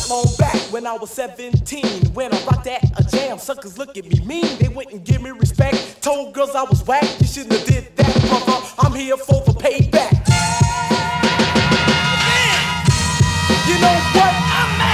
long back when I was 17. When I rocked at a jam, suckers look at me mean. They wouldn't give me respect. Told girls I was whack. You shouldn't have did that, brother. I'm here for the payback. You know what?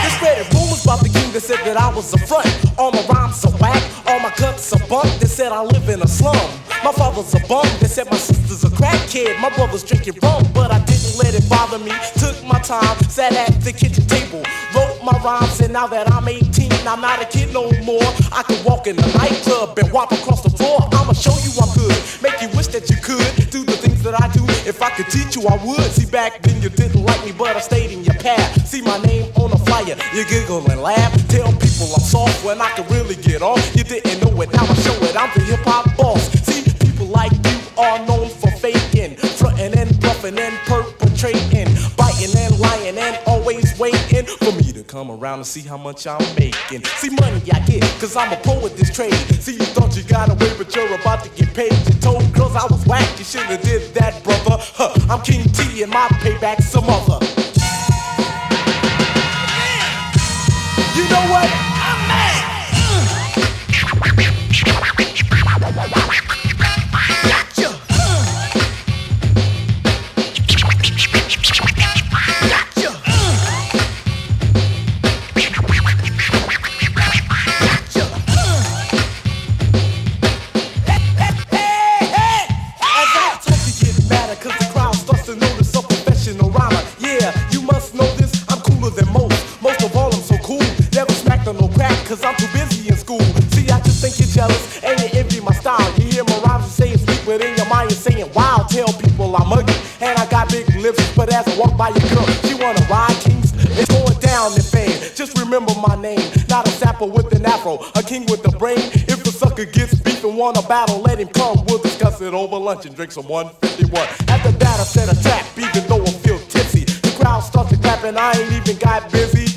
They spread rumors about the king that said that I was a front. All my rhymes are whack, all my cuts are bunk. They said I live in a slum. My father's a bum. They said my sister's a crackhead. My brother's drinking rum, but I didn't let it bother me. Took my time, sat at the kitchen table, wrote my rhymes, and now that I'm 18, I'm not a kid no more. I can walk in the nightclub and walk across the floor. I'ma show you I'm good, make you wish that you could do the things that I do. If I could teach you, I would. See, back then you didn't like me, but I stayed in your path. See my name on a flyer, you giggle and laugh. Tell people I'm soft when I can really get off. You didn't know it, now I show it. I'm the hip hop boss. See, people like you are known for faking, fronting and bluffing and perpetrating, biting and lying and always waiting for me to come around and see how much I'm making. See, money I get, cause I'm a pro at this trade. See, you thought you got away, but you're about to get paid. You told girls I was whack, you should've did that, brother. I'm King T and my payback's some other. You know what? I'm mad. Gotcha. Gotcha. Gotcha. Hey. As I talk, you get madder, cause the crowd starts to notice a professional rhymer. Yeah, you must know this, I'm cooler than most. Most of all, I'm so cool. Never smacked on no crack, cause I'm too busy in school. See, I just think you're jealous, and you envy my style. You hear my rhymes and say it's sweet, but in your mind you're saying, wow. Tell people I'm ugly, and I got big lips. But as I walk by your girl, she wanna ride kings. It's going down in fame. Just remember my name. Not a sapper with an afro, a king with a brain. If the sucker gets beef and want a battle, let him come. We'll discuss it over lunch and drink some 151. After that, I set a trap, even though I feel tipsy. The crowd starts to clap, and I ain't even got busy.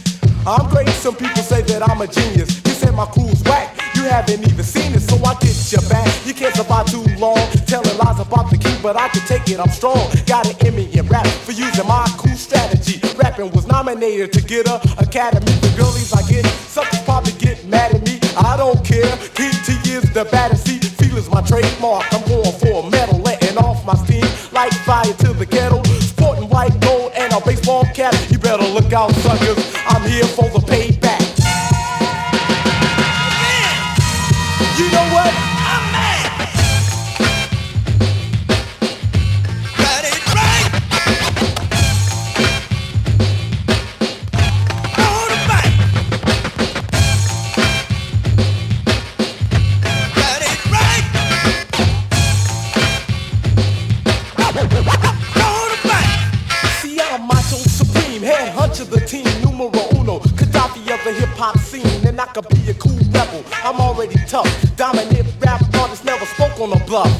I'm great, some people say that I'm a genius. You said my crew's whack, you haven't even seen it, so I get your back. You can't survive too long, telling lies about the king, but I can take it, I'm strong. Got an Emmy in rap for using my cool strategy. Rapping was nominated to get an Academy. The girlies I get, suckers probably get mad at me. I don't care, King T is the baddest. See, feel is my trademark. I'm going for a medal, letting off my steam like fire to the kettle. Sporting white gold and a baseball cap. You better look out, suckers. I'm here for the payback. You know what? I'm mad. Got it right. On the mic. Got it right. On the mic. See, I'm macho supreme, head hunch of the team, numero uno, Gaddafi of the hip hop scene, and I could be a cool rebel. I'm already tough, dominant rap artist, never spoke on a bluff.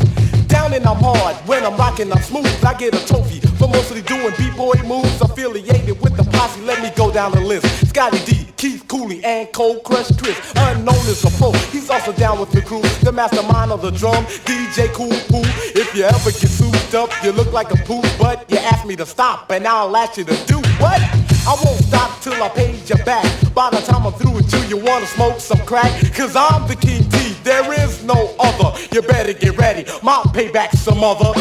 Down and I'm hard, when I'm rocking I'm smooth. I get a trophy for mostly doing b-boy moves. Affiliated with the posse, let me go down the list. Scotty D, Keith Cooley, and Cold Crush Chris. Unknown is a pro, he's also down with the crew. The mastermind of the drum, DJ Cool Poo. If you ever get souped up, you look like a poo. But you asked me to stop, and I'll ask you to do what? I won't stop till I pay you back. By the time I'm through with you, you wanna smoke some crack? Cause I'm the King T, there is no other. You better get ready, my payback's some other.